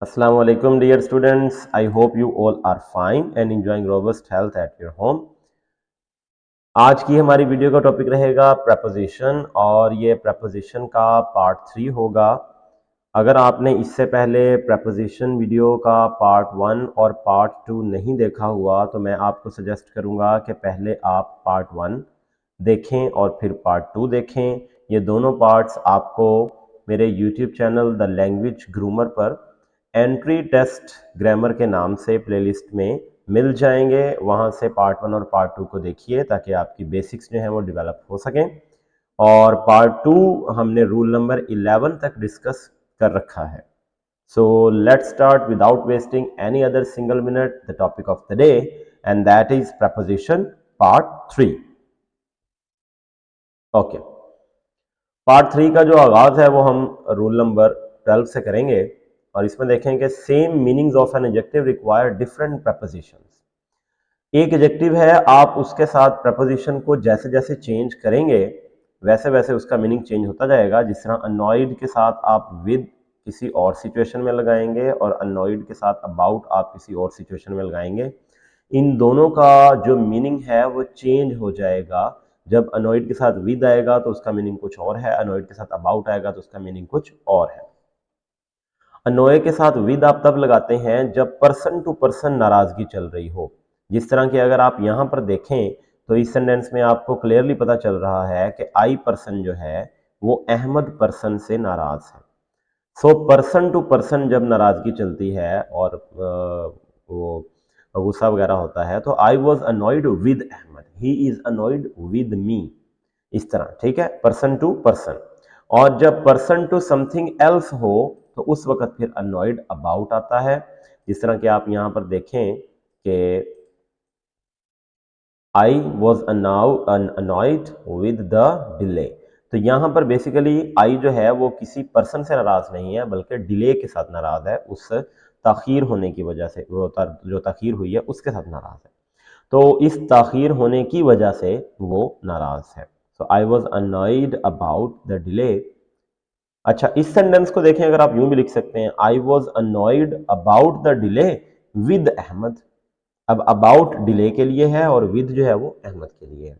Assalamu alaikum dear students. I hope you all are fine and enjoying robust health at your home. आज की हमारी video का topic रहेगा preposition और ये प्रपोजिशन का पार्ट 3 होगा। अगर आपने इससे पहले प्रपोजिशन वीडियो का पार्ट 1 और पार्ट 2 नहीं देखा हुआ तो मैं आपको सजेस्ट करूंगा कि पहले आप पार्ट 1 देखें और फिर पार्ट 2 देखें। ये दोनों पार्ट्स आपको मेरे YouTube channel the language groomer पर एंट्री टेस्ट ग्रामर के नाम से प्लेलिस्ट में मिल जाएंगे। वहां से पार्ट 1 और पार्ट 2 को देखिए ताकि आपकी बेसिक्स जो है वो डेवलप हो सकें। और पार्ट 2 हमने रूल नंबर 11 तक डिस्कस कर रखा है। So let's start without wasting any other single minute the topic of the day and that is preposition part 3। Okay, part 3 का जो आगाज है वो हम रूल नंबर 12 से करेंगे और इसमें देखेंगे same meanings of an adjective require different propositions. एक एडजेक्टिव है, आप उसके साथ प्रपोजिशन को जैसे जैसे चेंज करेंगे वैसे वैसे उसका मीनिंग चेंज होता जाएगा। जिस तरह अनॉयड के साथ आप विद किसी और सिचुएशन में लगाएंगे और अनॉयड के साथ अबाउट आप किसी और सिचुएशन में लगाएंगे, इन दोनों का जो मीनिंग है वो चेंज हो जाएगा। जब अनॉयड के साथ विद आएगा तो उसका मीनिंग कुछ और है, अनॉयड के साथ अबाउट आएगा तो उसका मीनिंग कुछ और है। अनोए के साथ विद आप तब लगाते हैं जब पर्सन टू पर्सन नाराजगी चल रही हो। जिस तरह की अगर आप यहां पर देखें तो इस सेंटेंस में आपको क्लियरली पता चल रहा है कि आई पर्सन जो है वो अहमद पर्सन से नाराज है। सो पर्सन टू पर्सन जब नाराजगी चलती है और वो गुस्सा वगैरह होता है तो I was annoyed with Ahmed, he is annoyed with me, इस तरह। ठीक है, पर्सन टू पर्सन। और जब पर्सन टू समथिंग एल्स हो तो उस वक्त फिर अनॉयड अबाउट आता है। जिस तरह कि आप यहां पर देखें कि आई was annoyed with the delay, तो यहां पर बेसिकली आई जो है वो किसी पर्सन से नाराज नहीं है बल्कि डिले के साथ नाराज है, उस ताखीर होने की वजह से, वो जो ताखीर हुई है उसके साथ नाराज है। तो इस ताखीर होने की वजह से वो नाराज है। So I was annoyed about the delay. अच्छा, इस सेंटेंस को देखें, अगर आप यूं भी लिख सकते हैं I was annoyed about the delay with Ahmed. अब अबाउट डिले के लिए है और विद जो है वो अहमद के लिए है।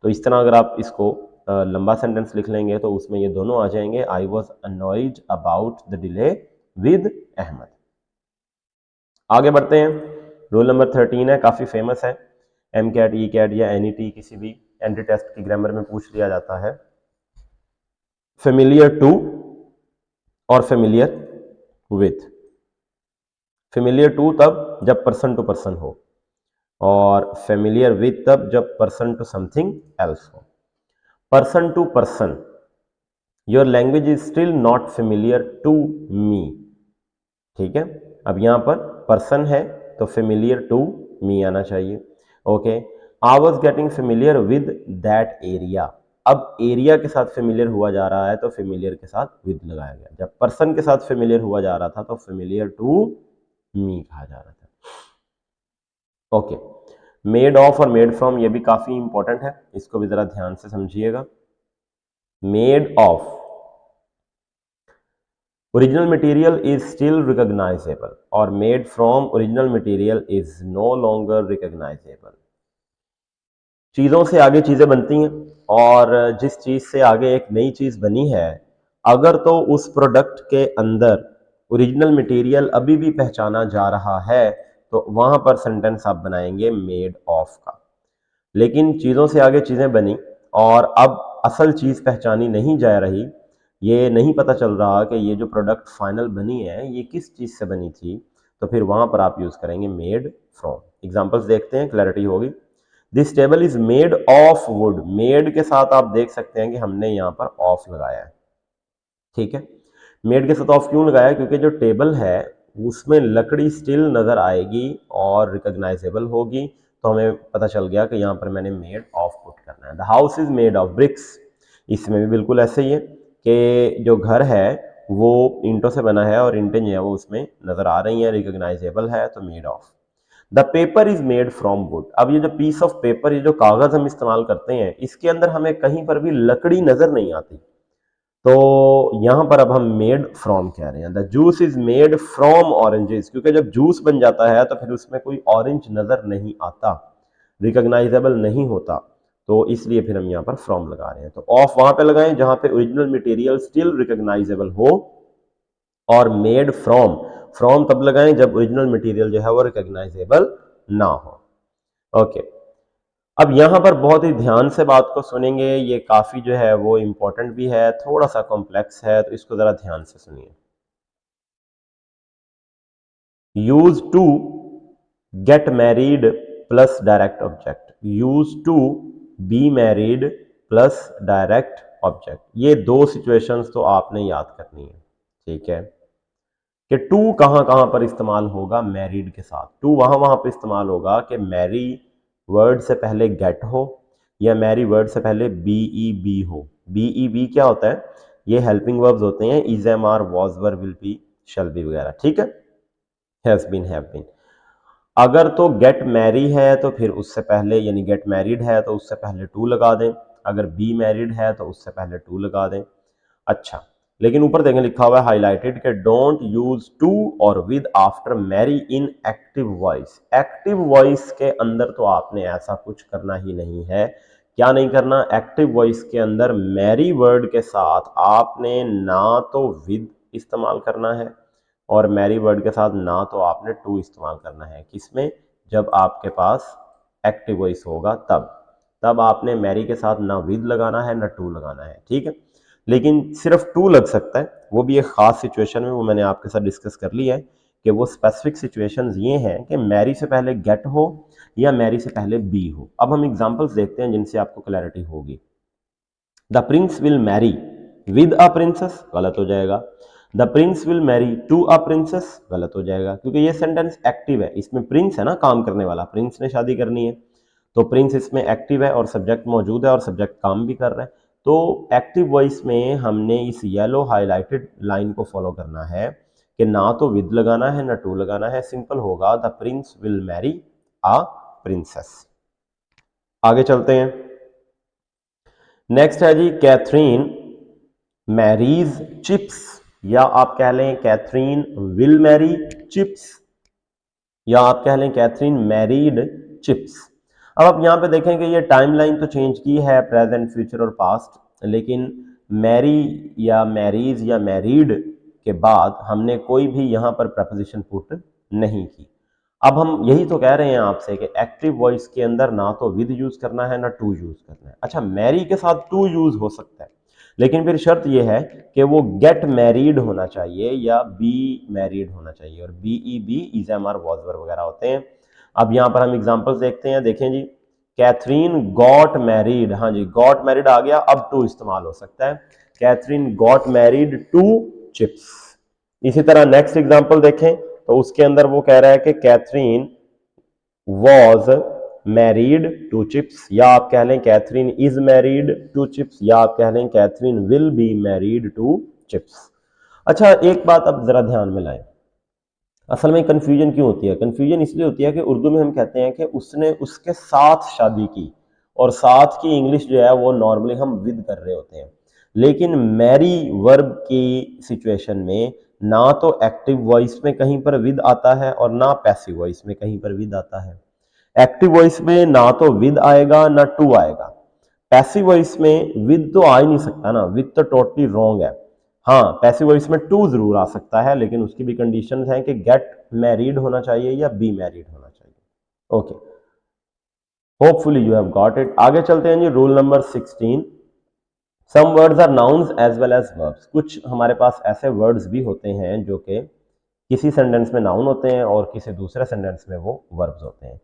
तो इस तरह अगर आप इसको लंबा सेंटेंस लिख लेंगे तो उसमें ये दोनों आ जाएंगे, I was annoyed about the delay with Ahmed. आगे बढ़ते हैं, रूल नंबर 13 है, काफी फेमस है। एम कैट, ई कैट या एन ई टी किसी भी एंट्री टेस्ट की ग्रामर में पूछ लिया जाता है। फेमिलियर टू और फेमिलियर विथ। फेमिलियर टू तब जब पर्सन टू पर्सन हो और फेमिलियर विथ तब जब पर्सन टू समथिंग एल्स हो। Person to person, your language is still not familiar to me. ठीक है, अब यहां पर पर्सन है तो फेमिलियर टू मी आना चाहिए। Okay, I was getting familiar with that area. अब एरिया के साथ फेमिलियर हुआ जा रहा है तो फेमिलियर के साथ विद लगाया गया। जब पर्सन के साथ फेमिलियर हुआ जा रहा था तो फेमिलियर टू मी कहा जा रहा था। ओके, मेड ऑफ और मेड फ्रॉम ये भी काफी इंपॉर्टेंट है, इसको भी जरा ध्यान से समझिएगा। Made of, original material is still recognisable और made from original material is no longer recognisable. चीजों से आगे चीजें बनती हैं और जिस चीज से आगे एक नई चीज बनी है, अगर तो उस प्रोडक्ट के अंदर ओरिजिनल मटेरियल अभी भी पहचाना जा रहा है तो वहां पर सेंटेंस आप बनाएंगे मेड ऑफ का। लेकिन चीजों से आगे चीजें बनी और अब असल चीज पहचानी नहीं जा रही, ये नहीं पता चल रहा कि ये जो प्रोडक्ट फाइनल बनी है ये किस चीज से बनी थी, तो फिर वहां पर आप यूज करेंगे मेड फ्रॉम। एग्जांपल्स देखते हैं, क्लैरिटी होगी। This table is made of would, made के साथ आप देख सकते हैं कि हमने यहाँ पर ऑफ लगाया है। ठीक है, मेड के साथ ऑफ क्यों लगाया, क्योंकि जो टेबल है उसमें लकड़ी स्टिल नजर आएगी और रिकॉग्नाइजेबल होगी, तो हमें पता चल गया कि यहाँ पर मैंने मेड ऑफ पुट करना है। The house is made of BRICS, इसमें भी बिल्कुल ऐसे ही है कि जो घर है वो ईंटों से बना है और ईंटें जो है वो उसमें नजर आ रही हैं, रिकॉग्नाइजेबल है, तो made of. The paper is made from would, अब ये जो पीस ऑफ पेपर, ये जो कागज हम इस्तेमाल करते हैं, इसके अंदर हमें कहीं पर भी लकड़ी नजर नहीं आती। तो यहां पर अब हम मेड फ्रॉम कह रहे हैं, the juice is made from oranges, क्योंकि जब जूस बन जाता है तो फिर उसमें कोई ऑरेंज नजर नहीं आता, रिकॉग्नाइजेबल नहीं होता, तो इसलिए फिर हम यहाँ पर फ्रॉम लगा रहे हैं। तो ऑफ वहां पे लगाएं जहां पे ओरिजिनल मटेरियल स्टिल रिकॉग्नाइजेबल हो, और मेड फ्रॉम, फ्रॉम तब लगाएं जब ओरिजिनल मटेरियल जो है वो रिकॉग्नाइजेबल ना हो। ओके, अब यहां पर बहुत ही ध्यान से बात को सुनेंगे, ये काफी जो है वो इंपॉर्टेंट भी है, थोड़ा सा कॉम्प्लेक्स है, तो इसको जरा ध्यान से सुनिए। Use to get married plus direct object, use to be married plus direct object, ये दो सिचुएशंस तो आपने याद करनी है, ठीक है, कि टू कहां कहां पर इस्तेमाल होगा मैरिड के साथ। टू वहां वहां पर इस्तेमाल होगा कि मैरी वर्ड से पहले गेट हो, या मैरी वर्ड से पहले बीई बी हो। बीई बी क्या होता है, ये हेल्पिंग वर्ब्स होते हैं, is am are was were will be shall be वगैरह, ठीक है, हैज बीन हैव बीन। अगर तो गेट मैरी है तो फिर उससे पहले, यानी गेट मैरिड है तो उससे पहले टू लगा दें, अगर बी मैरिड है तो उससे पहले टू लगा दें। अच्छा, लेकिन ऊपर देखें लिखा हुआ है हाईलाइटेड के डोंट यूज टू और with after marry in active voice. Active voice के अंदर तो आपने ऐसा कुछ करना ही नहीं है। क्या नहीं करना, एक्टिव वॉइस के अंदर मैरी वर्ड के साथ आपने ना तो विद इस्तेमाल करना है, और मैरी वर्ड के साथ ना तो आपने टू इस्तेमाल करना है। किसमें, जब आपके पास एक्टिव वॉइस होगा तब आपने मैरी के साथ ना विद लगाना है ना टू लगाना है, ठीक है। लेकिन सिर्फ टू लग सकता है, वो भी एक खास सिचुएशन में, वो मैंने आपके साथ डिस्कस कर लिया है कि वो स्पेसिफिक सिचुएशंस ये हैं कि मैरी से पहले गेट हो या मैरी से पहले बी हो। अब हम एग्जांपल्स देखते हैं जिनसे आपको क्लैरिटी होगी। The prince will marry with a princess, गलत हो जाएगा। The prince will marry to a princess, गलत हो जाएगा, क्योंकि ये सेंटेंस एक्टिव है, इसमें प्रिंस है ना काम करने वाला, प्रिंस ने शादी करनी है, तो प्रिंस इसमें एक्टिव है और सब्जेक्ट मौजूद है और सब्जेक्ट काम भी कर रहा है। तो एक्टिव वॉइस में हमने इस येलो हाईलाइटेड लाइन को फॉलो करना है कि ना तो विद लगाना है ना टू लगाना है, सिंपल होगा the prince will marry a princess. आगे चलते हैं, नेक्स्ट है जी कैथरीन मैरीज चिप्स, या आप कह लें कैथरीन विल मैरी चिप्स, या आप कह लें कैथरीन मैरीड चिप्स। अब आप यहां पे देखें कि ये टाइमलाइन तो चेंज की है, प्रेजेंट फ्यूचर और पास्ट, लेकिन मैरी या मैरीज या मैरीड के बाद हमने कोई भी यहां पर प्रपोजिशन पुट नहीं की। अब हम यही तो कह रहे हैं आपसे कि एक्टिव वॉइस के अंदर ना तो विद यूज करना है ना टू यूज करना है। अच्छा, मैरी के साथ टू यूज हो सकता है, लेकिन फिर शर्त यह है कि वो गेट मैरिड होना चाहिए या बी मैरिड होना चाहिए, और be be is am are was were वगैरह होते हैं। अब यहां पर हम एग्जांपल्स देखते हैं, देखें जी, कैथरीन गॉट मैरिड, हाँ जी गॉट मैरिड आ गया, अब टू इस्तेमाल हो सकता है, Catherine got married to chips. इसी तरह नेक्स्ट एग्जांपल देखें तो उसके अंदर वो कह रहा है कि Catherine was married to chips, या आप कह लें Catherine is married to chips, या आप कह लें Catherine will be married to chips. अच्छा, एक बात अब जरा ध्यान में लाएं, असल में कंफ्यूजन क्यों होती है, कंफ्यूजन इसलिए होती है कि उर्दू में हम कहते हैं कि उसने उसके साथ शादी की, और साथ की इंग्लिश जो है वो नॉर्मली हम विद कर रहे होते हैं, लेकिन मैरी वर्ब की सिचुएशन में ना तो एक्टिव वॉइस में कहीं पर विद आता है और ना पैसिव वॉइस में कहीं पर विद आता है। एक्टिव वॉइस में ना तो विद आएगा ना टू आएगा, पैसिव वॉइस में विद तो आ ही नहीं सकता ना, विद तो टोटली रॉन्ग है। हाँ, पैसिव वॉइस में टू जरूर आ सकता है, लेकिन उसकी भी कंडीशंस हैं कि गेट मैरिड होना चाहिए या बी मैरिड होना चाहिए। Okay, hopefully you have got it. आगे चलते हैं जी, rule number 16, some words are nouns as well as verbs. कुछ हमारे पास ऐसे वर्ड्स भी होते हैं जो कि किसी सेंटेंस में नाउन होते हैं और किसी दूसरे सेंटेंस में वो वर्ब्स होते हैं।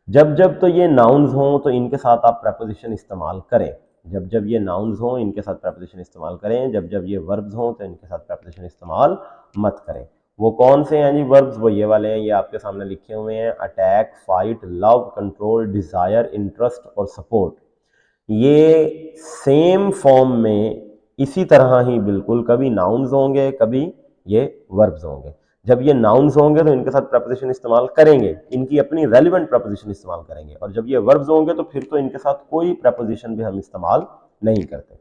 जब जब तो ये नाउन्स हों तो इनके साथ आप प्रपोजिशन इस्तेमाल करें, जब जब ये नाउन्स हों इनके साथ प्रपोजिशन इस्तेमाल करें, जब जब ये वर्ब्स हों तो इनके साथ प्रपोजिशन इस्तेमाल मत करें। वो कौन से हैं जी वर्ब्स, वो ये वाले हैं, ये आपके सामने लिखे हुए हैं, attack, fight, love, control, desire, interest और सपोर्ट। ये सेम फॉर्म में इसी तरह ही बिल्कुल कभी नाउन्स होंगे कभी ये वर्ब्स होंगे। जब ये नाउन्स होंगे तो इनके साथ प्रपोजिशन इस्तेमाल करेंगे, इनकी अपनी रेलिवेंट प्रपोजिशन इस्तेमाल करेंगे, और जब ये वर्ब्स होंगे तो फिर तो इनके साथ कोई प्रपोजिशन भी हम इस्तेमाल नहीं करते।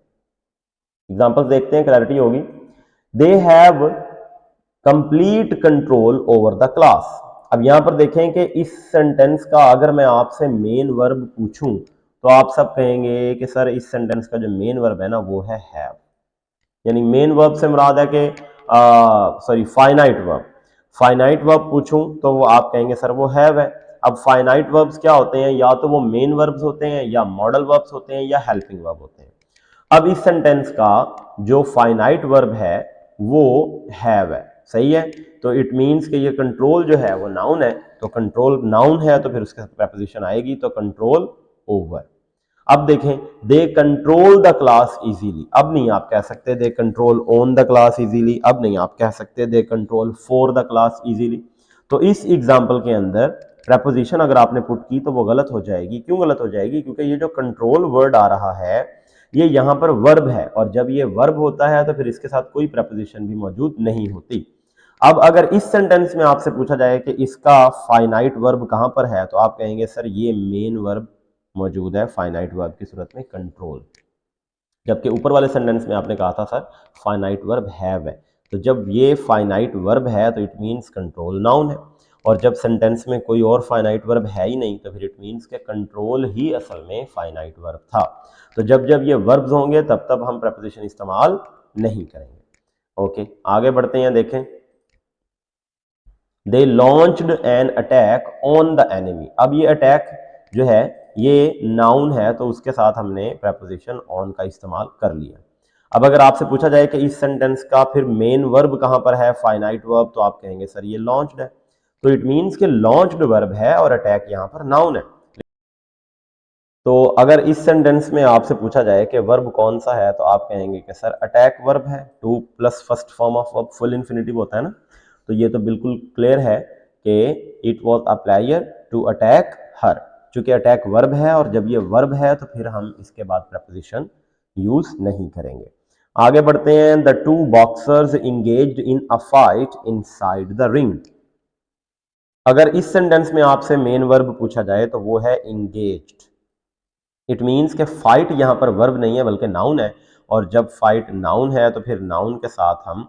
एग्जाम्पल्स देखते हैं, क्लैरिटी होगी। They have complete control over the class. अब यहां पर देखें कि इस सेंटेंस का अगर मैं आपसे मेन वर्ब पूछूं तो आप सब कहेंगे कि सर इस सेंटेंस का जो मेन वर्ब है ना वो है हैव, यानी मेन वर्ब से मुराद है कि sorry finite verb. Finite verb पूछूं तो वो आप कहेंगे सर वो हैव है। अब फाइनाइट वर्ब्स क्या होते हैं, या तो वो मेन वर्ब्स होते हैं या मॉडल वर्ब्स होते हैं या हेल्पिंग वर्ब होते हैं। अब इस सेंटेंस का जो फाइनाइट वर्ब है वो हैव है, सही है। तो इट मींस कि ये कंट्रोल जो है वो नाउन है, तो कंट्रोल नाउन है तो फिर उसके साथ प्रेपोजिशन आएगी, तो कंट्रोल ओवर। अब देखें, they control the class easily, अब नहीं आप कह सकते they control on the class easily, अब नहीं आप कह सकते they control for the class easily. तो इस एग्जाम्पल के अंदर प्रेपोजिशन अगर आपने पुट की तो वो गलत हो जाएगी। क्यों गलत हो जाएगी? क्योंकि ये जो कंट्रोल वर्ड आ रहा है ये यहां पर वर्ब है, और जब ये वर्ब होता है तो फिर इसके साथ कोई प्रेपोजिशन भी मौजूद नहीं होती। अब अगर इस सेंटेंस में आपसे पूछा जाए कि इसका फाइनाइट वर्ब कहां पर है, तो आप कहेंगे सर ये मेन वर्ब मौजूद है फाइनाइट वर्ब की सूरत में कंट्रोल। जबकि ऊपर वाले सेंटेंस में आपने कहा था सर फाइनाइट वर्ब हैव है, तो जब ये फाइनाइट वर्ब है तो इट मींस कंट्रोल नाउन है, और जब सेंटेंस में कोई और फाइनाइट वर्ब है ही नहीं तो फिर इट मींस के कंट्रोल ही असल में फाइनाइट वर्ब था। तो जब जब ये वर्ब्स होंगे तब तब हम प्रेपोजिशन इस्तेमाल नहीं करेंगे। ओके, आगे बढ़ते हैं, देखें। They launched an attack on the enemy. अब ये अटैक जो है ये नाउन है तो उसके साथ हमने प्रेपोजिशन ऑन का इस्तेमाल कर लिया। अब अगर आपसे पूछा जाए कि इस सेंटेंस का फिर मेन वर्ब कहां पर है, फाइनाइट वर्ब, तो आप कहेंगे सर ये लॉन्च्ड है। तो इट मींस कि लॉन्च्ड वर्ब है और अटैक यहां पर नाउन है। तो अगर इस सेंटेंस में आपसे पूछा जाए कि वर्ब कौन सा है तो आप कहेंगे कि सर अटैक वर्ब है, two plus first form of verb full infinitive होता है ना, तो ये तो बिल्कुल क्लियर है कि it was a player to attack her. चूंकि अटैक वर्ब है और जब ये वर्ब है तो फिर हम इसके बाद प्रपोजिशन यूज नहीं करेंगे। आगे बढ़ते हैं। The two boxers engaged in a fight inside the ring. अगर इस सेंटेंस में आपसे मेन वर्ब पूछा जाए तो वो है इंगेज्ड। इट मीन्स के फाइट यहां पर वर्ब नहीं है बल्कि नाउन है, और जब फाइट नाउन है तो फिर नाउन के साथ हम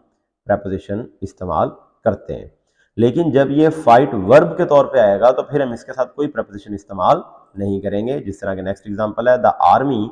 प्रेपोजिशन इस्तेमाल करते हैं। लेकिन जब ये फाइट वर्ब के तौर पे आएगा तो फिर हम इसके साथ कोई प्रेपोजिशन इस्तेमाल नहीं करेंगे। जिस तरह के नेक्स्ट एग्जांपल है, द आर्मी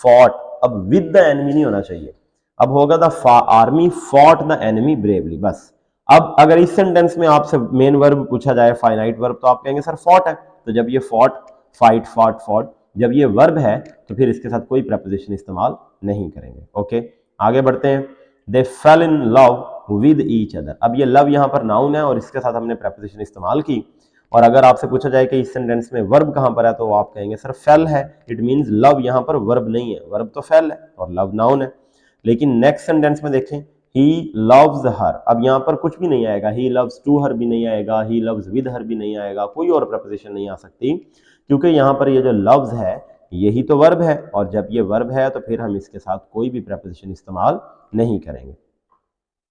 फॉट। अब विद द एनिमी नहीं होना चाहिए, अब होगा the army fought the enemy bravely, बस। अब अगर इस सेंटेंस में आपसे मेन वर्ब पूछा जाए फाइनाइट वर्ब तो आप कहेंगे सर फॉट है, तो जब ये फॉट, फाइट, फॉट, फॉट, जब ये वर्ब है तो फिर इसके साथ कोई प्रेपोजिशन इस्तेमाल नहीं करेंगे। ओके, आगे बढ़ते हैं। They fell in love with each other. अब ये लव यहां पर नाउन है और इसके साथ हमने प्रेपोजिशन इस्तेमाल की, और अगर आपसे पूछा जाए कि इस सेंटेंस में वर्ब कहां पर है तो आप कहेंगे सर फेल है। इट मींस लव यहां पर वर्ब नहीं है, वर्ब तो फेल है और लव नाउन है। लेकिन नेक्स्ट सेंटेंस में देखें, ही लव्स हर। अब यहां पर कुछ भी नहीं आएगा, ही लव्स टू हर भी नहीं आएगा, ही लव्स विद हर भी नहीं आएगा, कोई और प्रपोजिशन नहीं आ सकती, क्योंकि यहां पर ये जो लव्स है यही तो वर्ब है, और जब ये वर्ब है तो फिर हम इसके साथ कोई भी प्रपोजिशन इस्तेमाल नहीं करेंगे।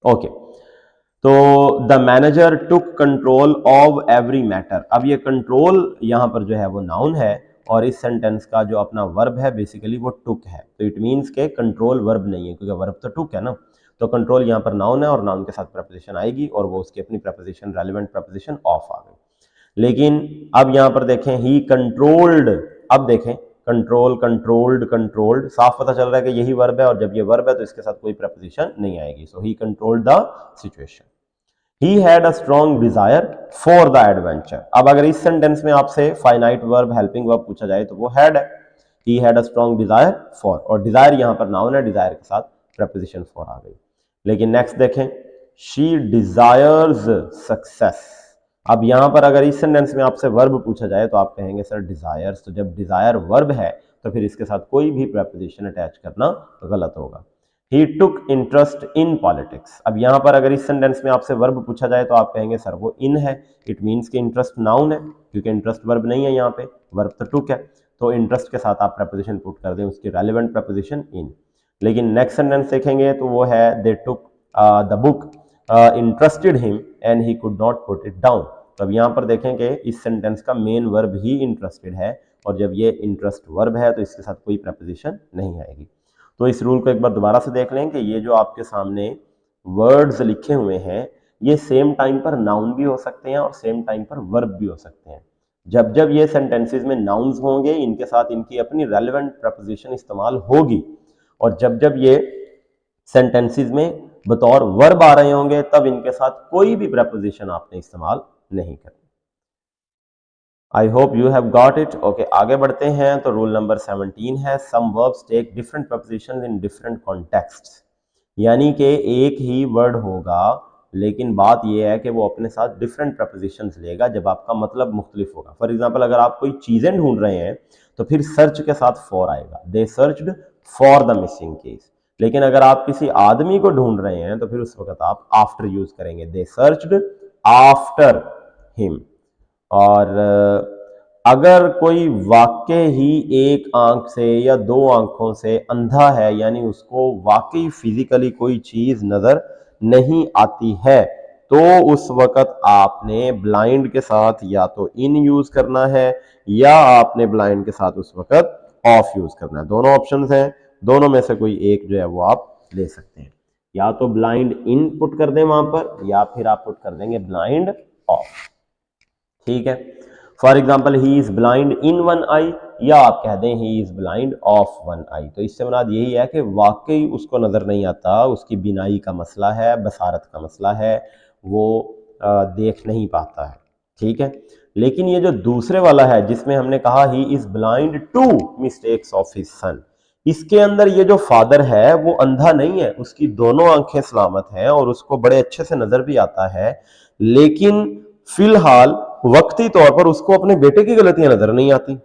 ओके, तो the manager took control of every matter. अब ये कंट्रोल यहां पर जो है वो नाउन है, और इस सेंटेंस का जो अपना वर्ब है बेसिकली वो टुक है, तो इट मींस के कंट्रोल वर्ब नहीं है, क्योंकि वर्ब तो टुक है ना। तो कंट्रोल यहां पर नाउन है और नाउन के साथ प्रपोजिशन आएगी और वो उसकी अपनी प्रपोजिशन, रेलेवेंट प्रपोजिशन ऑफ आ गई। लेकिन अब यहां पर देखें, ही कंट्रोल्ड। अब देखें, कंट्रोल, कंट्रोल्ड, कंट्रोल्ड, साफ पता चल रहा है कि यही वर्ब है, और जब ये वर्ब है तो इसके साथ कोई प्रपोजिशन नहीं आएगी। So he controlled the situation. He had a strong desire for the adventure. अब अगर इस सेंटेंस में आपसे फाइनाइट वर्ब, हेल्पिंग वर्ब पूछा जाए तो वो हैड है। ही had a strong desire for, और डिजायर यहां पर नाउन है, डिजायर के साथ प्रपोजिशन फॉर आ गई। लेकिन नेक्स्ट देखें, शी डिजायर्स सक्सेस। अब यहां पर अगर इस सेंटेंस में आपसे वर्ब पूछा जाए तो आप कहेंगे सर डिजायर्स, तो जब डिजायर वर्ब है तो फिर इसके साथ कोई भी प्रपोजिशन अटैच करना गलत होगा। ही टुक इंटरेस्ट इन पॉलिटिक्स। अब यहां पर अगर इस सेंटेंस में आपसे वर्ब पूछा जाए तो आप कहेंगे सर वो इन है। इट मींस कि इंटरेस्ट नाउन है, क्योंकि इंटरेस्ट वर्ब नहीं है, यहाँ पे वर्ब तो टुक है, तो इंटरेस्ट के साथ आप प्रपोजिशन पुट कर दें, उसकी रेलेवेंट प्रपोजिशन इन। लेकिन नेक्स्ट सेंटेंस देखेंगे तो वो है, they took the book interested him and he could not put it down. तो अब यहां पर देखें कि इस सेंटेंस का मेन वर्ब ही इंटरेस्टेड है, और जब ये इंटरेस्ट वर्ब है तो इसके साथ कोई प्रपोजिशन नहीं आएगी। तो इस रूल को एक बार दोबारा से देख लें कि ये जो आपके सामने वर्ड्स लिखे हुए हैं ये सेम टाइम पर नाउन भी हो सकते हैं और सेम टाइम पर वर्ब भी हो सकते हैं। जब जब ये सेंटेंसेस में नाउन्स होंगे इनके साथ इनकी अपनी रेलेवेंट प्रपोजिशन इस्तेमाल होगी, और जब जब ये सेंटेंसेस में बतौर वर्ब आ रहे होंगे तब इनके साथ कोई भी प्रपोजिशन आपने इस्तेमाल नहीं करनी। I hope you have got it. Okay, आगे बढ़ते हैं। तो रूल नंबर 17 है some verbs take different prepositions in different contexts. यानी कि एक ही वर्ड होगा लेकिन बात यह है कि वो अपने साथ डिफरेंट प्रपोजिशंस लेगा जब आपका मतलब मुख्तलिफ होगा। फॉर एग्जाम्पल, अगर आप कोई चीजें ढूंढ रहे हैं तो फिर सर्च के साथ फॉर आएगा, they searched for the missing case. लेकिन अगर आप किसी आदमी को ढूंढ रहे हैं तो फिर उस वक्त आप आफ्टर यूज करेंगे, दे सर्च्ड आफ्टर हिम। और अगर कोई वाकई ही एक आंख से या दो आंखों से अंधा है, यानी उसको वाकई फिजिकली कोई चीज नजर नहीं आती है, तो उस वक्त आपने ब्लाइंड के साथ या तो इन यूज करना है या आपने ब्लाइंड के साथ उस वक्त ऑफ यूज करना है। दोनों ऑप्शंस हैं, दोनों में से कोई एक जो है वो आप ले सकते हैं। या तो ब्लाइंड इन पुट कर दें वहां पर या फिर आप पुट कर देंगे ब्लाइंड ऑफ। ठीक है, for example he is blind in one eye, या आप कह दें he is blind of one eye. तो इससे मुराद यही है कि वाकई उसको नजर नहीं आता, उसकी बिनाई का मसला है, बसारत का मसला है, वो देख नहीं पाता है। ठीक है, लेकिन ये जो दूसरे वाला है जिसमें हमने कहा he is blind to mistakes of his son, इसके अंदर ये जो फादर है वो अंधा नहीं है, उसकी दोनों आंखें सलामत हैं और उसको बड़े अच्छे से नजर भी आता है, लेकिन फिलहाल वक्ती तौर पर उसको अपने बेटे की गलतियां नजर नहीं आती।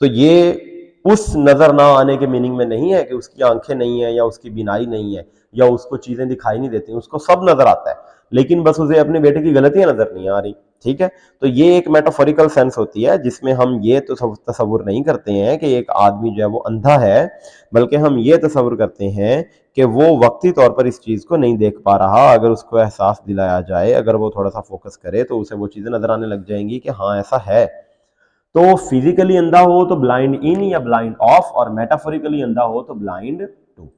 तो ये उस नजर ना आने के मीनिंग में नहीं है कि उसकी आंखें नहीं है या उसकी बिनाई नहीं है या उसको चीजें दिखाई नहीं देती, उसको सब नजर आता है, लेकिन बस उसे अपने बेटे की गलतियां नजर नहीं आ रही। ठीक है, तो ये एक मेटाफोरिकल सेंस होती है जिसमें हम ये तो तसव्वुर नहीं करते हैं कि एक आदमी जो है वो अंधा है, बल्कि हम ये तसव्वुर करते हैं कि वो वक्ती तौर पर इस चीज को नहीं देख पा रहा। अगर उसको एहसास दिलाया जाए, अगर वो थोड़ा सा फोकस करे तो उसे वो चीजें नजर आने लग जाएंगी कि हाँ ऐसा है। तो फिजिकली अंधा हो तो ब्लाइंड इन या ब्लाइंड ऑफ, और मेटाफोरिकली अंधा हो तो ब्लाइंड टू।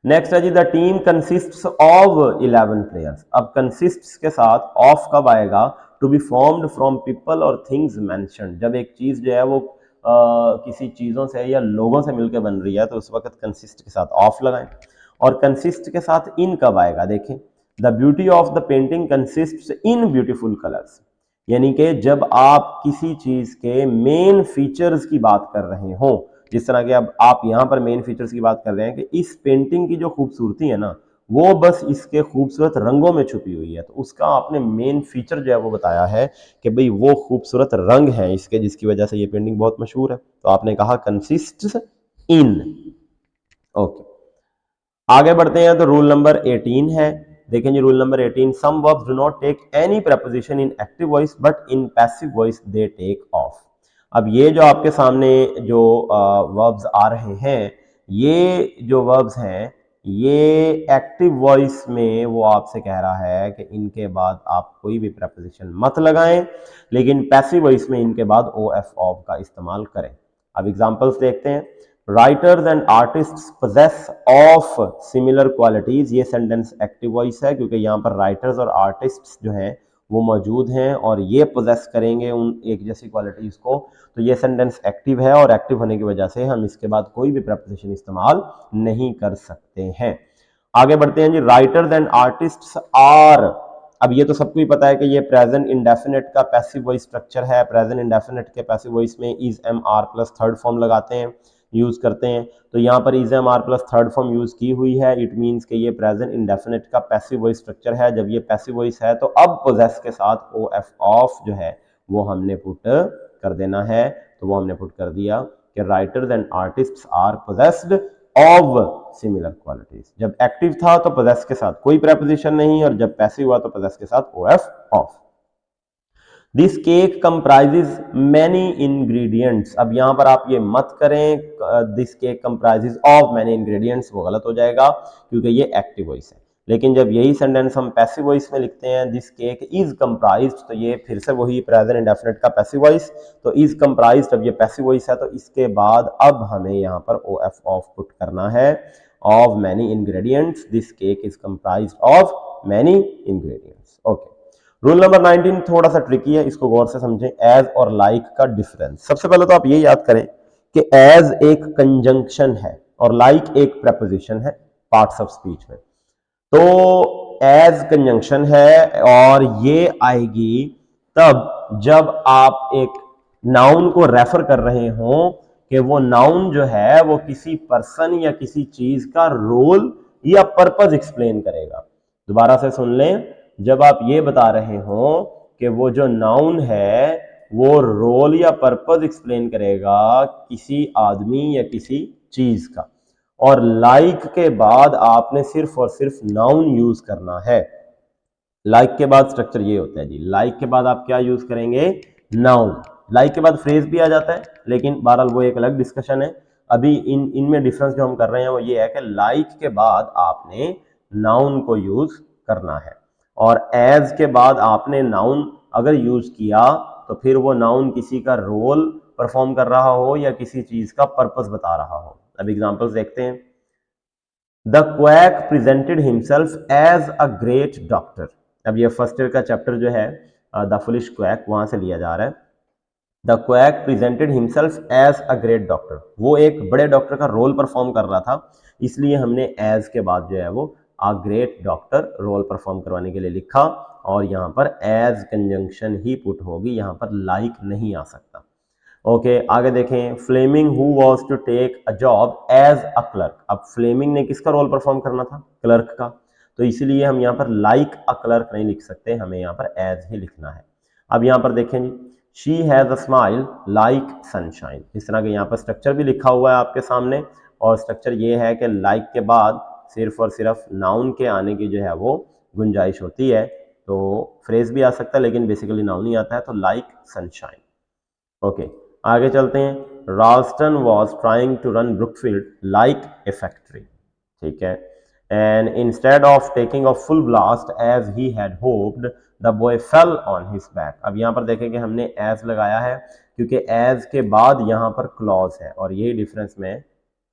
नेक्स्ट है जी the team consists of 11 players. अब कंसिस्ट्स के साथ ऑफ कब आएगा? To be formed from people और थिंग्स मेंशन्ड। जब एक चीज जो है वो किसी चीजों से या लोगों से मिलकर बन रही है तो उस वक्त कंसिस्ट के साथ ऑफ लगाएं। और कंसिस्ट के साथ इन कब आएगा? देखें, the beauty of the painting consists in beautiful colours. यानी कि जब आप किसी चीज के मेन फीचर्स की बात कर रहे हो, जिस तरह के अब आप यहां पर मेन फीचर्स की बात कर रहे हैं कि इस पेंटिंग की जो खूबसूरती है ना वो बस इसके खूबसूरत रंगों में छुपी हुई है, तो उसका आपने मेन फीचर जो है वो बताया है कि भाई वो खूबसूरत रंग है इसके, जिसकी वजह से ये पेंटिंग बहुत मशहूर है। तो आपने कहा कंसिस्ट्स इन। ओके, आगे बढ़ते हैं। तो रूल नंबर 18 है, देखें जी rule number 18, some verbs do not take any preposition in active voice but in passive voice they take of. अब ये जो आपके सामने जो वर्ब्स आ रहे हैं, ये जो वर्ब्स हैं ये एक्टिव वॉइस में वो आपसे कह रहा है कि इनके बाद आप कोई भी प्रपोजिशन मत लगाएं, लेकिन पैसिव वॉइस में इनके बाद ओ एफ ऑफ का इस्तेमाल करें। अब एग्जांपल्स देखते हैं। Writers and artists possess of similar qualities, ये सेंटेंस एक्टिव वॉइस है क्योंकि यहाँ पर राइटर्स और आर्टिस्ट्स जो हैं वो मौजूद हैं और ये पोजेस करेंगे उन एक जैसी क्वालिटीज को, तो ये सेंटेंस एक्टिव है और एक्टिव होने की वजह से हम इसके बाद कोई भी प्रपोजिशन इस्तेमाल नहीं कर सकते हैं। आगे बढ़ते हैं जी, राइटर्स एंड आर्टिस्ट्स आर। अब ये तो सबको ही पता है कि ये प्रेजेंट इंडेफिनेट का पैसिव वॉइस स्ट्रक्चर है। प्रेजेंट इंडेफिनेट के पैसिव वॉइस में is am are plus third form लगाते हैं, यूज करते हैं। तो यहाँ पर is am are plus third form use की हुई है, इट मीन्स कि ये प्रेजेंट इंडेफिनेट का पैसिव वॉइस स्ट्रक्चर है। जब ये पैसिव वॉइस है तो अब पोजेस के साथ ओ एफ ऑफ जो है वो हमने पुट कर देना है। तो वो हमने पुट कर दिया कि writers and artists are possessed of similar qualities. जब एक्टिव था तो पोजेस के साथ कोई प्रेपोजिशन नहीं, और जब पैसिव हुआ तो पोजेस के साथ O F of. This cake comprises many ingredients. अब यहां पर आप ये मत करें this cake comprises of many ingredients, वो गलत हो जाएगा क्योंकि ये एक्टिव वॉइस है। लेकिन जब यही सेंटेंस हम पैसिव वॉइस में लिखते हैं, दिस केक इज कंप्राइज्ड, तो ये फिर से वही प्रेजेंट इंडेफिनिट का पैसिव वॉइस, तो इज कंप्राइज्ड, अब ये पैसिव वॉइस है तो इसके बाद अब हमें यहाँ पर ओ एफ ऑफ पुट करना है, of many ingredients, this cake is comprised of many ingredients. Okay, rule number 19 थोड़ा सा ट्रिकी है, इसको गौर से समझें। एज और लाइक का डिफरेंस, सबसे पहले तो आप ये याद करें कि एज एक कंजंक्शन है और लाइक एक प्रेपोजिशन है पार्ट्स ऑफ स्पीच में। तो एज कंजंक्शन है और ये आएगी तब जब आप एक नाउन को रेफर कर रहे हो कि वो नाउन जो है वो किसी पर्सन या किसी चीज का रोल या पर्पस एक्सप्लेन करेगा। दोबारा से सुन लें, जब आप ये बता रहे हो कि वो जो नाउन है वो रोल या पर्पस एक्सप्लेन करेगा किसी आदमी या किसी चीज का, और लाइक के बाद आपने सिर्फ और सिर्फ नाउन यूज करना है। लाइक के बाद स्ट्रक्चर ये होता है जी, लाइक के बाद आप क्या यूज करेंगे, नाउन। लाइक के बाद फ्रेज भी आ जाता है, लेकिन बहरहाल वो एक अलग डिस्कशन है। अभी इनमें डिफरेंस जो हम कर रहे हैं वो ये है कि लाइक के बाद आपने नाउन को यूज करना है, और एज के बाद आपने नाउन अगर यूज किया तो फिर वो नाउन किसी का रोल परफॉर्म कर रहा हो या किसी चीज का पर्पस बता रहा हो। अब एग्जांपल्स देखते हैं। The quack presented himself as a great doctor. अब ये फर्स्ट ईयर का चैप्टर जो है द फुलिश क्वैक, वहां से लिया जा रहा है। The quack presented himself as a great doctor, वो एक बड़े डॉक्टर का रोल परफॉर्म कर रहा था, इसलिए हमने एज के बाद जो है वो a great doctor role perform करवाने के लिए लिखा, और यहाँ पर एज कंजंक्शन ही पुट होगी, यहाँ पर लाइक नहीं आ सकता। ओके, आगे देखें। Fleming who was to take a job as a clerk. अब फ्लेमिंग ने किसका रोल परफॉर्म करना था, क्लर्क का, तो इसीलिए हम यहाँ पर लाइक अ क्लर्क नहीं लिख सकते, हमें यहाँ पर एज ही लिखना है। अब यहाँ पर देखें जी, she has a smile like sunshine, इस तरह के यहाँ पर स्ट्रक्चर भी लिखा हुआ है आपके सामने, और स्ट्रक्चर ये है कि लाइक के बाद सिर्फ और सिर्फ नाउन के आने की जो है वो गुंजाइश होती है, तो फ्रेज भी आ सकता है लेकिन बेसिकली नाउन ही आता है, तो लाइक सनशाइन। ओके, आगे चलते हैं। Ralston was trying to run Brookfield like a factory, ठीक है, and instead of taking a full blast as he had hoped the boy fell on his back. अब यहाँ पर देखें कि हमने एज लगाया है क्योंकि एज के बाद यहाँ पर क्लॉज है, और यही डिफरेंस मैं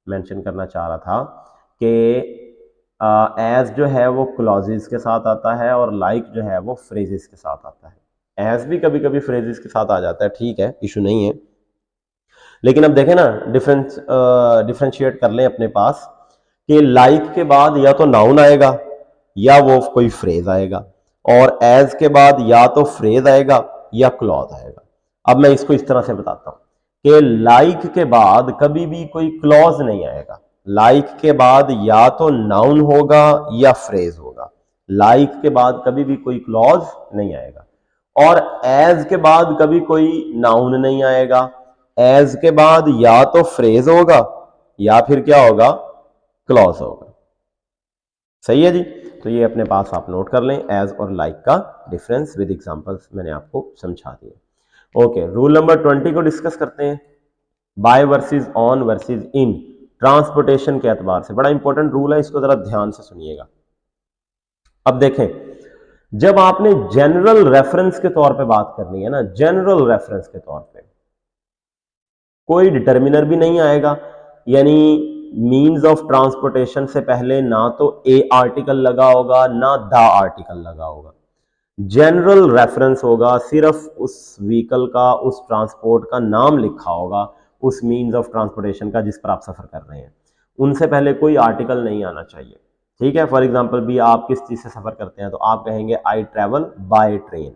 मेंशन करना चाह रहा था कि एज जो है वो क्लॉजेस के साथ आता है और लाइक जो है वो फ्रेजेस के साथ आता है। एज भी कभी कभी फ्रेजेस के साथ आ जाता है, ठीक है, इशू नहीं है, लेकिन अब देखें ना, डिफरेंशिएट कर लें अपने पास कि लाइक के बाद या तो नाउन आएगा या वो कोई फ्रेज आएगा, और एज के बाद या तो फ्रेज आएगा या क्लॉज आएगा। अब मैं इसको इस तरह से बताता हूं कि लाइक के बाद कभी भी कोई क्लॉज नहीं आएगा, लाइक के बाद या तो नाउन होगा या फ्रेज होगा, लाइक के बाद कभी भी कोई क्लॉज नहीं आएगा, और एज के बाद कभी कोई नाउन नहीं आएगा, एज के बाद या तो फ्रेज होगा या फिर क्या होगा, क्लॉज होगा। सही है जी, तो ये अपने पास आप नोट कर लें, एज और लाइक का डिफरेंस विद एग्जांपल्स मैंने आपको समझा दिया। ओके, रूल नंबर 20 को डिस्कस करते हैं। By versus on versus in, transportation के एतबार से बड़ा इंपॉर्टेंट रूल है, इसको जरा ध्यान से सुनिएगा। अब देखें, जब आपने जनरल रेफरेंस के तौर पे बात करनी है ना, जनरल रेफरेंस के तौर पे कोई डिटर्मिनर भी नहीं आएगा, यानी मीन्स ऑफ ट्रांसपोर्टेशन से पहले ना तो ए आर्टिकल लगा होगा ना द आर्टिकल लगा होगा, जनरल रेफरेंस होगा, सिर्फ उस व्हीकल का, उस ट्रांसपोर्ट का नाम लिखा होगा, उस मीन्स ऑफ ट्रांसपोर्टेशन का जिस पर आप सफर कर रहे हैं, उनसे पहले कोई आर्टिकल नहीं आना चाहिए, ठीक है। फॉर एग्जांपल भी आप किस चीज से सफर करते हैं तो आप कहेंगे I travel by train,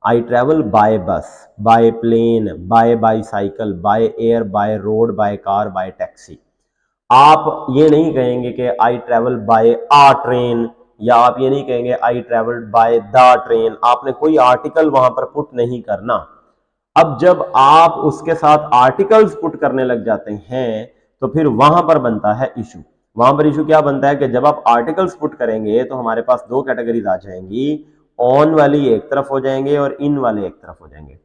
I travel by bus, by plane, by bicycle, by air, by road, by car, by taxi. आप ये नहीं कहेंगे कि I travel by a train, या आप ये नहीं कहेंगे I travel by the train, आपने कोई आर्टिकल वहां पर पुट नहीं करना। अब जब आप उसके साथ आर्टिकल्स पुट करने लग जाते हैं तो फिर वहां पर बनता है इशू। वहां पर इशू क्या बनता है कि जब आप आर्टिकल्स पुट करेंगे तो हमारे पास दो कैटेगरीज आ जाएंगी, ऑन वाली एक तरफ हो जाएंगे और इन वाले एक तरफ हो जाएंगे।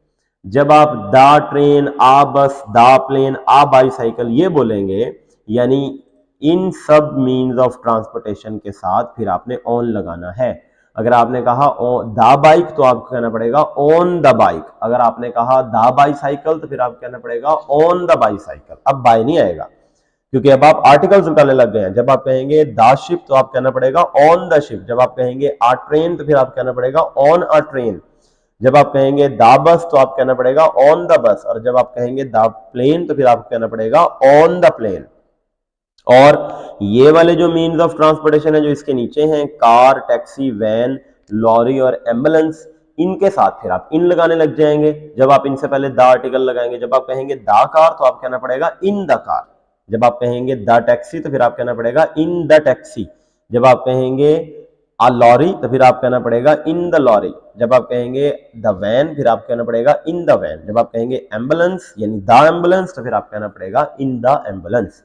जब आप द ट्रेन, आ बस, द प्लेन, आ बाईसाइकिल ये बोलेंगे, यानी इन सब मीन्स ऑफ ट्रांसपोर्टेशन के साथ फिर आपने ऑन लगाना है। अगर आपने कहा द बाइक तो आपको कहना पड़ेगा ऑन द बाइक। अगर आपने कहा द बाईसाइकिल तो फिर आपको कहना पड़ेगा ऑन द बाईसाइकिल। अब बाय नहीं आएगा क्योंकि अब आप आर्टिकल्स उठाने लग गए हैं। जब आप कहेंगे द शिप तो आप कहना पड़ेगा ऑन द शिप। जब आप कहेंगे आ ट्रेन तो फिर आप कहना पड़ेगा ऑन अ ट्रेन। जब आप कहेंगे द बस तो आप कहना पड़ेगा ऑन द बस। और जब आप कहेंगे द प्लेन तो फिर आपको कहना पड़ेगा ऑन द प्लेन। और ये वाले जो मीन्स ऑफ ट्रांसपोर्टेशन है जो इसके नीचे हैं, कार, टैक्सी, वैन, लॉरी और एम्बुलेंस, इनके साथ फिर आप इन लगाने लग जाएंगे। जब आप इनसे पहले द आर्टिकल लगाएंगे, जब आप कहेंगे द कार तो आप कहना पड़ेगा इन द कार। जब आप कहेंगे द टैक्सी तो फिर आप कहना पड़ेगा इन द टैक्सी। जब आप कहेंगे आ लॉरी तो फिर आप कहना पड़ेगा इन द लॉरी। जब आप कहेंगे द वैन फिर आप कहना पड़ेगा इन द वैन। जब आप कहेंगे एम्बुलेंस यानी द एम्बुलेंस तो फिर आप कहना पड़ेगा इन द एम्बुलेंस।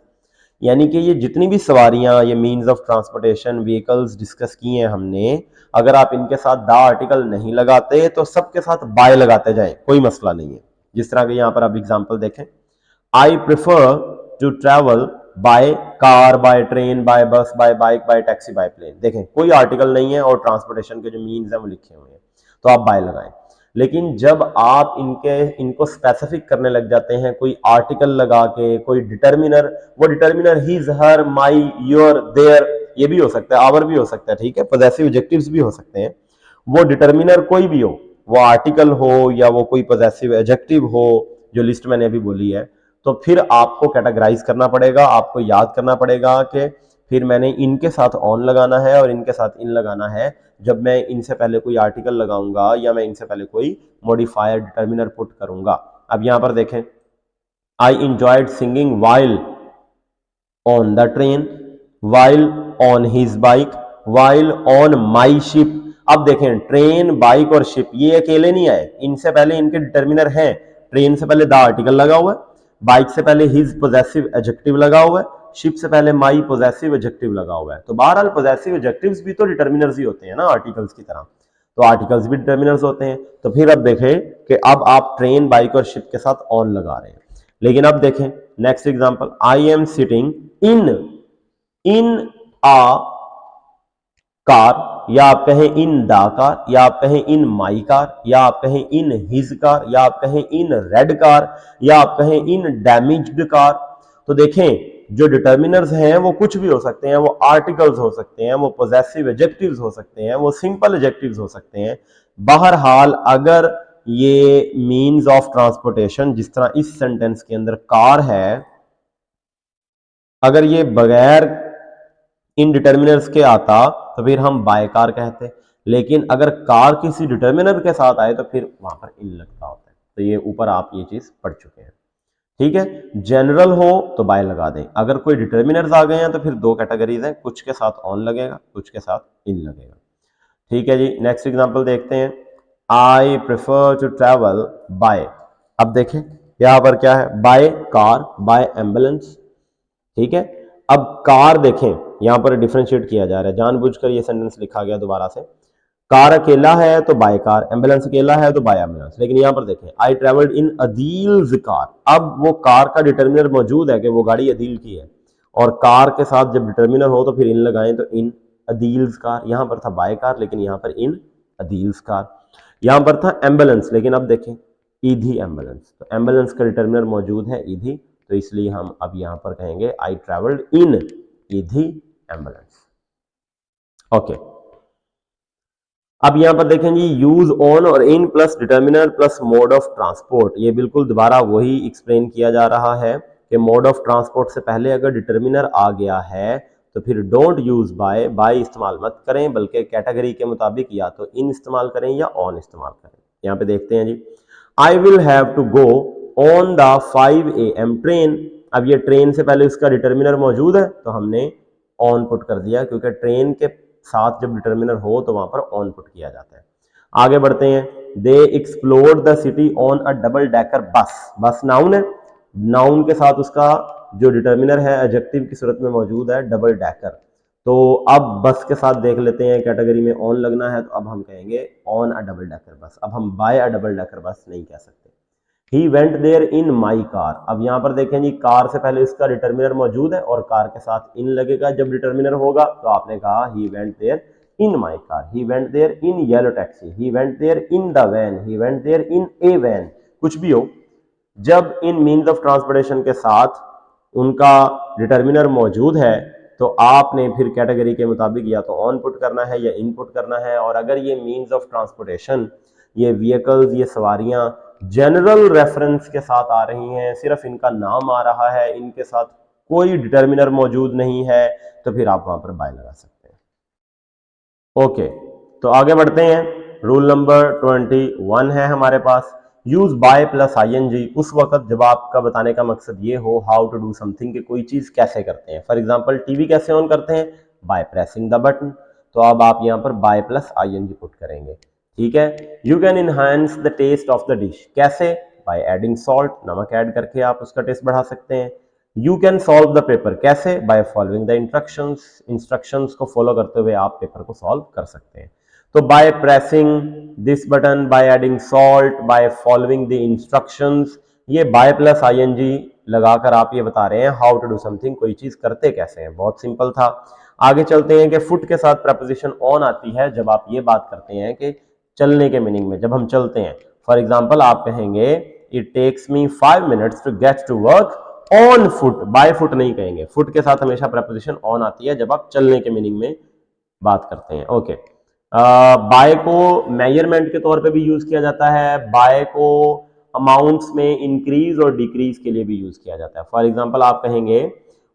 यानी कि ये जितनी भी सवारियां, ये means of transportation vehicles discuss किए हैं हमने, अगर आप इनके साथ द आर्टिकल नहीं लगाते तो सबके साथ बाय लगाते जाएं, कोई मसला नहीं है। जिस तरह के यहां पर आप एग्जांपल देखें, I prefer to travel by car, by train, by bus, by bike, by taxi, by plane. देखें कोई आर्टिकल नहीं है और ट्रांसपोर्टेशन के जो मीन्स हैं वो लिखे हुए हैं, तो आप बाय लगाएं। लेकिन जब आप इनको स्पेसिफिक करने लग जाते हैं कोई आर्टिकल लगा के, कोई डिटर्मिनर, वो determiner his, her, my, your, their, ये भी हो सकता है, आवर भी हो सकता है, ठीक है, पॉजेसिव एडजेक्टिव्स भी हो सकते हैं। वो डिटर्मिनर कोई भी हो, वो आर्टिकल हो या वो कोई पॉजेसिव एडजेक्टिव हो जो लिस्ट मैंने अभी बोली है, तो फिर आपको कैटेगराइज करना पड़ेगा, आपको याद करना पड़ेगा कि फिर मैंने इनके साथ ऑन लगाना है और इनके साथ इन लगाना है जब मैं इनसे पहले कोई आर्टिकल लगाऊंगा या मैं इनसे पहले कोई मॉडिफायर डिटर्मिनर पुट करूंगा। अब यहां पर देखें, I enjoyed singing while on the train, while on his bike, while on my ship. अब देखें ट्रेन, बाइक और शिप ये अकेले नहीं आए, इनसे पहले इनके डिटर्मिनर हैं। ट्रेन से पहले द आर्टिकल लगा हुआ है, बाइक से पहले हिज पॉजेसिव एडजेक्टिव लगा हुआ है, शिप से पहले माई पॉजेसिव एडजेक्टिव लगा हुआ है। तो बहरहाल पॉजेसिव एडजेक्टिव्स भी तो डिटर्मिनर्स ही होते हैं ना आर्टिकल्स की तरह, तो आर्टिकल्स भी डिटर्मिनर्स होते हैं। तो फिर अब देखें कि अब आप ट्रेन, बाइक और शिप के साथ ऑन लगा रहे हैं। लेकिन अब देखें next example, I am sitting in a car, या आप कहें इन द कार, या आप कहें इन माई कार, या आप कहें इन हिज कार, या आप कहें इन रेड कार, या आप कहें इन डैमेज्ड कार। तो देखें जो डिटर्मिनर्स हैं वो कुछ भी हो सकते हैं, वो आर्टिकल्स हो सकते हैं, वो पॉजेसिव एडजेक्टिव्स हो सकते हैं, वो सिंपल एडजेक्टिव्स हो सकते हैं। बहरहाल अगर ये मीन्स ऑफ ट्रांसपोर्टेशन जिस तरह इस सेंटेंस के अंदर कार है, अगर ये बगैर इन डिटर्मिनर्स के आता तो फिर हम बाय कार कहते, लेकिन अगर कार किसी डिटर्मिनर के साथ आए तो फिर वहां पर इन लगता होता है। तो ये ऊपर आप ये चीज पढ़ चुके हैं, ठीक है। जनरल हो तो बाय लगा दें, अगर कोई डिटर्मिनर्स आ गए हैं तो फिर दो कैटेगरीज हैं, कुछ के साथ ऑन लगेगा, कुछ के साथ इन लगेगा, ठीक है जी। नेक्स्ट एग्जांपल देखते हैं, I prefer to travel by. अब देखें यहां पर क्या है, बाय कार, बाय एम्बुलेंस, ठीक है। अब कार देखें यहां पर डिफरेंशिएट किया जा रहा है, जानबूझकर ये सेंटेंस लिखा गया दोबारा से। कार अकेला है तो बाय कार, एम्बुलेंस अकेला है तो बाय एम्बुलेंस। लेकिन यहां पर देखें, आई ट्रेवल्ड इन अदील्स कार, अब वो कार का डिटर्मिनर मौजूद है कि वो गाड़ी अदील की है, और कार के साथ जब डिटर्मिनर हो तो फिर इन लगाएं, तो इन अदील्स कार। यहां पर था बाय कार लेकिन यहां पर इन अदील्स कार। यहां पर था एम्बुलेंस लेकिन अब देखें ईधी एम्बुलेंस, तो एम्बुलेंस का डिटर्मिनर मौजूद है ईधी, तो इसलिए हम अब यहां पर कहेंगे I travelled in Edhi ambulance. Okay, अब यहां पर देखें जी, यूज ऑन और in plus determiner plus mode of transport, ये बिल्कुल दोबारा वही एक्सप्लेन किया जा रहा है कि मोड ऑफ ट्रांसपोर्ट से पहले अगर डिटर्मिनर आ गया है तो फिर डोंट यूज बाय इस्तेमाल मत करें, बल्कि कैटेगरी के मुताबिक या तो इन इस्तेमाल करें या ऑन इस्तेमाल करें। यहां पे देखते हैं जी, I will have to go on the 5 AM train. अब ये ट्रेन से पहले उसका डिटर्मिनर मौजूद है तो हमने ऑन पुट कर दिया, क्योंकि ट्रेन के साथ जब डिटर्मिनर हो तो वहां पर ऑन पुट किया जाता है। आगे बढ़ते हैं, they explored the city on a double decker bus. Bus noun है, नाउन के साथ उसका जो डिटर्मिनर है एडजेक्टिव की सूरत में मौजूद है डबल डेकर। तो अब बस के साथ देख लेते हैं, कैटेगरी में ऑन लगना है तो अब हम कहेंगे ऑन अ डबल डेकर बस। अब हम बाय अ डबल डेकर बस नहीं कह सकते, he went there in my car. अब यहां पर देखें जी, कार से पहले इसका डिटर्मिनर मौजूद है और कार के साथ इन लगेगा जब डिटर्मिनर होगा, तो आपने कहा he went there in my car, he went there in yellow taxi, he went there in the van, he went there in a van, कुछ भी हो, जब इन मीन्स ऑफ ट्रांसपोर्टेशन के साथ उनका डिटर्मिनर मौजूद है तो आपने फिर कैटेगरी के मुताबिक या तो ऑन पुट करना है या इन पुट करना है। और अगर ये मीन्स ऑफ ट्रांसपोर्टेशन, ये व्हीकल्स, ये सवारियां जनरल रेफरेंस के साथ आ रही हैं, सिर्फ इनका नाम आ रहा है, इनके साथ कोई डिटर्मिनर मौजूद नहीं है, तो फिर आप वहां पर बाय लगा सकते हैं। ओके, तो आगे बढ़ते हैं। रूल नंबर 21 है हमारे पास, यूज बाय प्लस आईएनजी उस वक्त जब आपका बताने का मकसद ये हो हाउ टू डू समथिंग, कि कोई चीज कैसे करते हैं। फॉर एग्जांपल टीवी कैसे ऑन करते हैं, बाय प्रेसिंग द बटन, तो अब आप यहां पर बाय प्लस आईएनजी पुट करेंगे। ठीक है। You can enhance the taste of the dish, कैसे, बाय एडिंग सॉल्ट, नमक ऐड करके आप उसका टेस्ट बढ़ा सकते हैं। You can solve the paper, कैसे, बाय फॉलोइंग द इंस्ट्रक्शंस को फॉलो करते हुए आप पेपर को सॉल्व कर सकते हैं। तो by pressing this button, bye adding salt, bye following the instructions, ये बाय प्लस आईएनजी लगाकर आप ये बता रहे हैं हाउ टू डू समथिंग, कोई चीज करते कैसे हैं। बहुत सिंपल था। आगे चलते हैं कि फुट के साथ प्रपोजिशन ऑन आती है जब आप ये बात करते हैं कि चलने के मीनिंग में, जब हम चलते हैं। फॉर एग्जाम्पल आप कहेंगे it takes me 5 minutes to get to work on foot, by foot नहीं कहेंगे। फुट के साथ हमेशा प्रपोजिशन ऑन आती है जब आप चलने के मीनिंग में बात करते हैं। ओके, बाय को मेजरमेंट के तौर पे भी यूज किया जाता है, बाय को अमाउंट्स में इंक्रीज और डिक्रीज के लिए भी यूज किया जाता है। फॉर एग्जाम्पल आप कहेंगे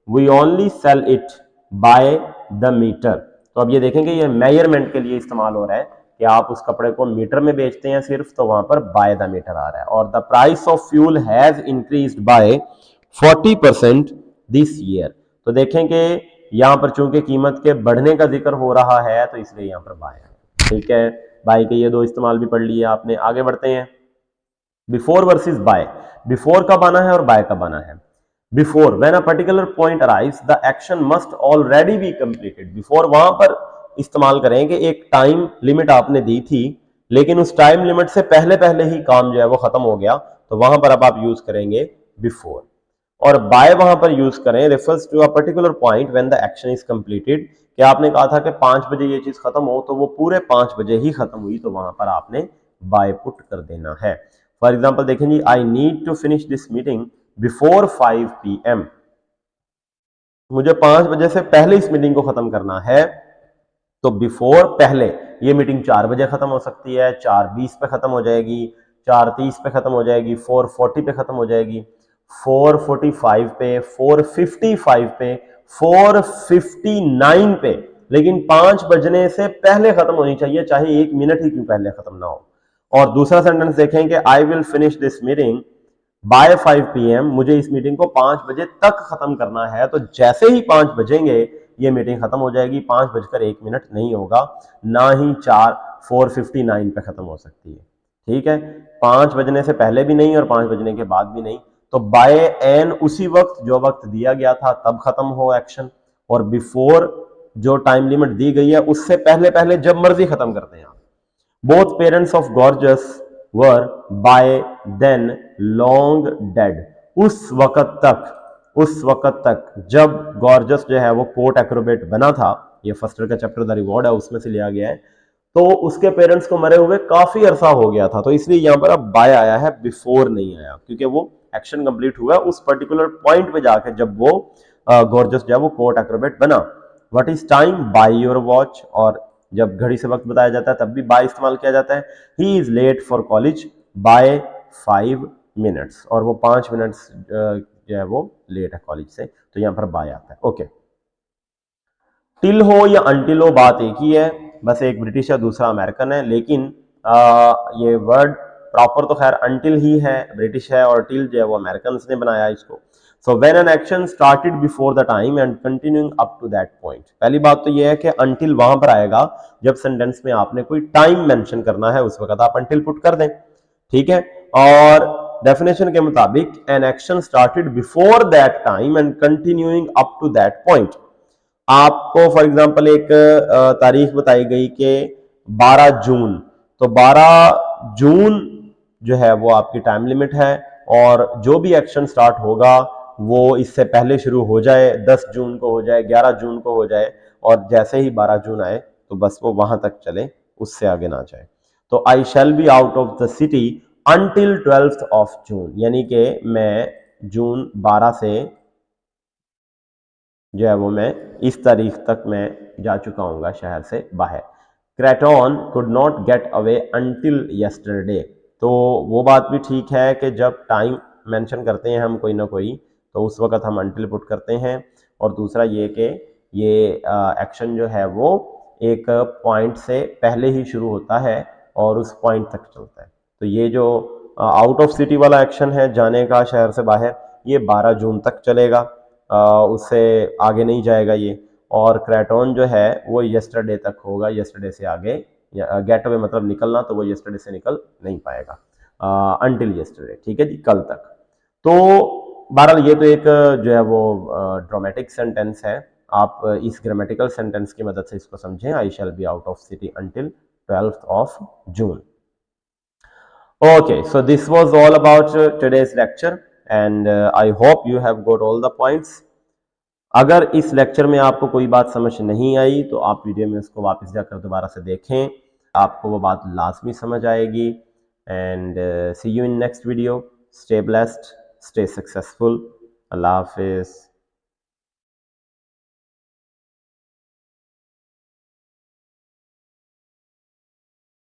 we only sell it by the metre, तो अब ये देखेंगे ये मेजरमेंट के लिए इस्तेमाल हो रहा है कि आप उस कपड़े को मीटर में बेचते हैं सिर्फ, तो वहां पर बाय द मीटर आ रहा है। और the price of fuel has increased by 40% this year, तो देखेंगे यहां पर चूंकि कीमत के बढ़ने का जिक्र हो रहा है तो इसलिए यहां पर बाय है। ठीक है, बाय के ये दो इस्तेमाल भी पढ़ लिए आपने। आगे बढ़ते हैं। बिफोर वर्सेस बाय, बिफोर कब आना है और बाय कब आना है। Before, when a particular point arrives the action must already be completed, before वहां पर इस्तेमाल करें कि एक टाइम लिमिट आपने दी थी लेकिन उस टाइम लिमिट से पहले पहले ही काम जो है वो खत्म हो गया, तो वहां पर अब आप यूज करेंगे बिफोर। और बाय वहां पर यूज करें refers to a particular point when the action is completed, कि आपने कहा था कि 5 बजे ये चीज खत्म हो तो वो पूरे 5 बजे ही खत्म हुई, तो वहां पर आपने बाय पुट कर देना है। फॉर एग्जाम्पल देखें जी, I need to finish this meeting before 5 PM, मुझे 5 बजे से पहले इस मीटिंग को खत्म करना है, तो बिफोर पहले, ये मीटिंग 4 बजे खत्म हो सकती है, 4:20 पे खत्म हो जाएगी, 4:30 पे खत्म हो जाएगी, 4:40 पे खत्म हो जाएगी, 4:45 पे, 4:55 पे, 4:59 पे, लेकिन 5 बजने से पहले खत्म होनी चाहिए, चाहे 1 मिनट ही क्यों पहले खत्म ना हो। और दूसरा सेंटेंस देखें कि I will finish this meeting by 5 PM, मुझे इस मीटिंग को 5 बजे तक खत्म करना है, तो जैसे ही 5 बजेंगे ये मीटिंग खत्म हो जाएगी, 5:01 नहीं होगा, ना ही 4:59 पे खत्म हो सकती है। ठीक है, 5 बजने से पहले भी नहीं और 5 बजने के बाद भी नहीं, तो बाय एन उसी वक्त जो वक्त दिया गया था तब खत्म हो एक्शन, और बिफोर जो टाइम लिमिट दी गई है उससे पहले पहले जब मर्जी खत्म करते हैं आप। Both parents of George were by then long dead, उस वक्त तक जब गॉर्जस जो है वो कोर्ट एक्रोबेट बना था, ये फर्स्ट ईयर का चैप्टर द रिवॉर्ड है उसमें से लिया गया है, तो उसके पेरेंट्स को मरे हुए काफी अरसा हो गया था, तो इसलिए यहां पर अब बाय आया है, बिफोर नहीं आया, क्योंकि वो एक्शन कंप्लीट हुआ उस पर्टिकुलर पॉइंट पे जाकर जब वो गॉर्जस जो है वो कोर्ट एक्रोबेट बना। What is time, by your watch, और जब घड़ी से वक्त बताया जाता है तब भी बाय इस्तेमाल किया जाता है। He is late for college by 5 minutes, और वो 5 मिनट्स जो है वो लेट है कॉलेज से, तो यहां पर बाय आता है। ओके, टिल हो या अनटिल हो बात एक ही है, बस एक ब्रिटिश है दूसरा अमेरिकन है, लेकिन ये वर्ड प्रॉपर तो खैर अनटिल ही है, ब्रिटिश है, और टिल जो है वो अमेरिकन ने बनाया इसको। So when an action started before the time and continuing up to that point, पहली बात तो ये है कि अनटिल वहां पर आएगा जब सेंटेंस में आपने कोई टाइम मेंशन करना है, उस वक्त आप अनटिल पुट कर दें। ठीक है, और डेफिनेशन के मुताबिक an action started before that time and continuing up to that point. आपको फॉर एग्जांपल एक तारीख बताई गई कि 12 जून, तो 12 जून जो है वो आपकी टाइम लिमिट है, और जो भी एक्शन स्टार्ट होगा वो इससे पहले शुरू हो जाए, 10 जून को हो जाए, 11 जून को हो जाए, और जैसे ही 12 जून आए तो बस वो वहां तक चले, उससे आगे ना जाए। तो I shall be out of the city until 12th of June, यानी कि मैं जून 12 से जो है वो मैं इस तारीख तक मैं जा चुका हूँगा शहर से बाहर। Craton could not get away until yesterday, तो वो बात भी ठीक है कि जब टाइम मेंशन करते हैं हम कोई ना कोई, तो उस वक्त हम अंटिल पुट करते हैं। और दूसरा ये कि ये एक्शन जो है वो एक पॉइंट से पहले ही शुरू होता है और उस पॉइंट तक चलता है। तो ये जो आउट ऑफ सिटी वाला एक्शन है, जाने का शहर से बाहर, ये 12 जून तक चलेगा, उससे आगे नहीं जाएगा ये। और क्रेटॉन जो है वो यस्टरडे तक होगा, यस्टरडे से आगे गेट अवे मतलब निकलना, तो वो यस्टरडे से निकल नहीं पाएगा अंटिल यस्टरडे, ठीक है जी, कल तक। तो बहरहाल ये तो एक जो है वो ड्रामेटिक सेंटेंस है, आप इस ग्रामेटिकल सेंटेंस की मदद से इसको समझें, I shall be out of city until 12th of June. Okay, so this was all about today's lecture, and I hope you have got all the points. अगर इस लेक्चर में आपको कोई बात समझ नहीं आई तो आप वीडियो में उसको वापस जाकर दोबारा से देखें, आपको वो बात लाजमी समझ आएगी। And see you in next video. Stay blessed, stay successful. अल्लाह हाफिज़।